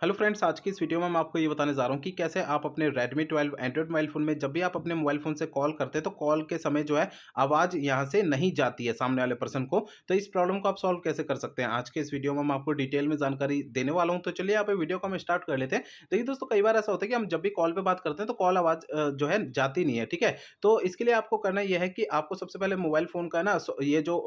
Hello friends, आज की इस वीडियो में मैं आपको ये बताने जा रहा हूँ कि कैसे आप अपने Redmi 12 एंड्रॉइड मोबाइल फ़ोन में जब भी आप अपने मोबाइल फ़ोन से कॉल करते हैं तो कॉल के समय जो है आवाज़ यहाँ से नहीं जाती है सामने वाले पर्सन को। तो इस प्रॉब्लम को आप सॉल्व कैसे कर सकते हैं? आज के इस वीडियो में मैं आपको डिटेल में जानकारी देने वाला हूँ। तो चलिए यहाँ पे वीडियो को हम स्टार्ट कर लेते हैं। देखिए दोस्तों, कई बार ऐसा होता है कि हम जब भी कॉल पे बात करते हैं तो कॉल आवाज़ जो है जाती नहीं है, ठीक है? तो इसके लिए आपको करना ये है कि आपको सबसे पहले मोबाइल फ़ोन का ना ये जो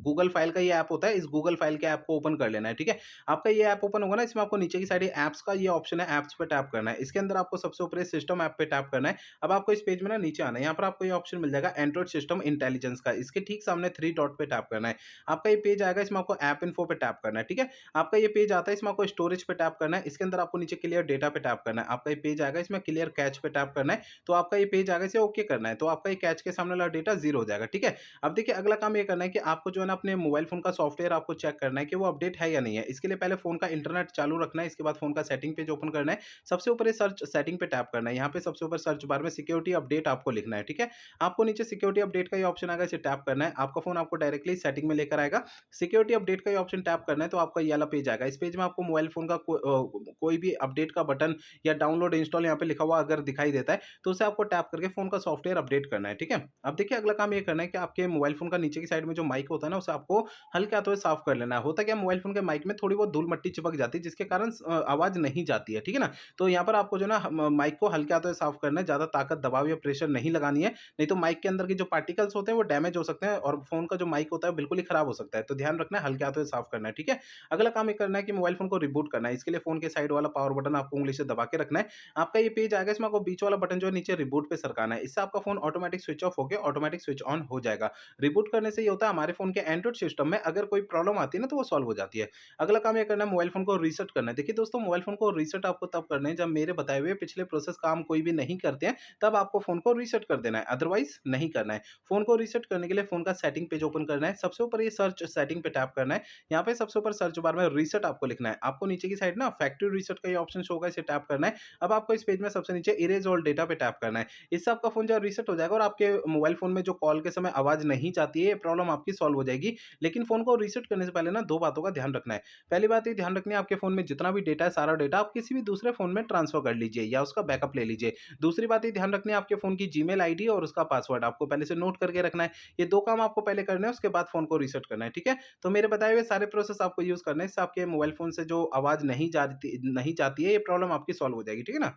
गूगल फाइल का ये ऐप होता है, इस गूगल फाइल के ऐप को ओपन कर लेना है, ठीक है? आपका ये ऐप ओपन होगा ना, इसमें आपको नीचे की साइड ये ऐप्स का ये ऑप्शन है, ऐप्स पे टैप करना है। इसके अंदर आपको सबसे ऊपर ये सिस्टम ऐप पे टैप करना है। अब आपको इस पेज में ना नीचे आना है। यहाँ पर आपको ये ऑप्शन मिल जाएगा एंड्रॉइड सिस्टम इंटेलिजेंस का। इसके ठीक सामने 3 डॉट पे टैप करना है। आपका ये पेज आएगा, इसमें आपको ऐप इन्फो पे टैप करना है, ठीक है? आपका ये पेज आता है, इसमें आपको स्टोरेज पे टैप करना है। इसके अंदर आपको नीचे क्लियर डेटा पे टैप करना है। आपका ये पेज आएगा, इसमें क्लियर कैच पे टैप करना है। तो आपका ये पेज आएगा, इसे ओके करना है। तो आपका ये कैच के सामने वाला डेटा 0 हो जाएगा, ठीक है? अब देखिए, अगला काम ये करना है कि आपको जो है ना अपने मोबाइल फ़ोन का सॉफ्टवेयर आपको चेक करना है कि वो अपडेट है या नहीं है। इसके लिए पहले फ़ोन का इंटरनेट चालू रखना है, इसके बाद फ़ोन का सेटिंग पेज ओपन करना है। सबसे ऊपर ये सर्च सेटिंग पे टैप करना है। यहाँ पे सबसे ऊपर सर्च बार में सिक्योरिटी अपडेट आपको लिखना है, ठीक है? आपको नीचे सिक्योरिटी अपडेट का ये ऑप्शन आएगा, इसे टैप करना है। आपका फ़ोन आपको डायरेक्टली सेटिंग में लेकर आएगा। सिक्योरिटी अपडेट का ये ऑप्शन टैप करना है, तो आपका ये वाला पेज आएगा। इस पेज में आपको मोबाइल फ़ोन का कोई भी अपडेट का बटन या डाउनलोड, इंस्टॉल यहाँ पे लिखा हुआ अगर दिखाई देता है, तो उसे आपको टैप करके फ़ोन का सॉफ्टवेयर अपडेट करना है, ठीक है? अब देखिए, अगला काम ये करना है कि आपके मोबाइल फ़ोन का नीचे की साइड में जो माइक होता है ना, उसे आपको हल्के हाथों से साफ कर लेना है। होता क्या है, मोबाइल फ़ोन के माइक में थोड़ी बहुत धूल-मट्टी चिपक जाती है, जिसके कारण आवाज़ नहीं जाती है, ठीक है ना? तो यहाँ पर आपको जो है ना माइक को हल्के हाथों से साफ करना है, ज़्यादा ताकत, दबाव या प्रेशर नहीं लगानी है, नहीं तो माइक के अंदर के जो पार्टिकल्स होते हैं वो डैमेज हो सकते हैं और फ़ोन का जो माइक होता है बिल्कुल ही खराब हो सकता है। तो ध्यान रखना है, हल्के हाथों से साफ करना है, ठीक है? अगला काम ये करना है कि मोबाइल फ़ोन को रिबूट करना है। इसके लिए फ़ोन के साइड वाला पावर बटन आपको उँगली से दबा के रखना है। आपका ये पेज आएगा, इसमें आपको बीच वाला बटन जो है नीचे रिबूट पे सरकाना है। इससे आपका फ़ोन ऑटोमैटिक स्विच ऑफ होके ऑटोमैटिक स्विच ऑन हो जाएगा। रिबूट करने से ये होता है, हमारे फ़ोन के एंड्रॉइड सिस्टम में अगर कोई प्रॉब्लम आती है ना, तो वो सॉल्व हो जाती है। अगला काम ये करना है, मोबाइल फ़ोन को रीसेट करना है। देखिए दोस्तों, मोबाइल फ़ोन को रीसेट आपको तब करना है जब मेरे बताए हुए पिछले प्रोसेस काम कोई भी नहीं करते हैं, तब आपको फ़ोन को रीसेट कर देना है, अदरवाइज़ नहीं करना है। फ़ोन को रीसेट करने के लिए फ़ोन का सेटिंग पेज ओपन करना है। सबसे ऊपर ये सर्च सेटिंग पे टैप करना है। यहाँ पे सबसे ऊपर सर्च बार में रीसेट आपको लिखना है। आपको नीचे की साइड ना फैक्ट्री रीसेट का ये ऑप्शन शो होगा, इसे टैप करना है। अब आपको इस पेज में सबसे नीचे इरेज़ ऑल डेटा पे टैप करना है। इससे आपका फ़ोन जो है रीसेट हो जाएगा और आपके मोबाइल फ़ोन में जो कॉल के समय आवाज़ नहीं जाती है, ये प्रॉब्लम आपकी सॉल्व हो जाएगी। लेकिन फ़ोन को रीसेट करने से पहले ना 2 बातों का ध्यान रखना है। पहली बात ये ध्यान रखनी है, आपके फ़ोन में जितना भी डेटा है, सारा डेटा आप किसी भी दूसरे फ़ोन में ट्रांसफ़र कर लीजिए या उसका बैकअप ले लीजिए। दूसरी बात ये ध्यान रखनी है, आपके फ़ोन की जीमेल आईडी और उसका पासवर्ड आपको पहले से नोट करके रखना है। ये 2 काम आपको पहले करने हैं, उसके बाद फ़ोन को रीसेट करना है, ठीक है? तो मेरे बताए हुए सारे प्रोसेस आपको यूज़ करने हैं, इससे आपके मोबाइल फ़ोन से जो आवाज़ नहीं जाती है, ये प्रॉब्लम आपकी सॉल्व हो जाएगी, ठीक है ना?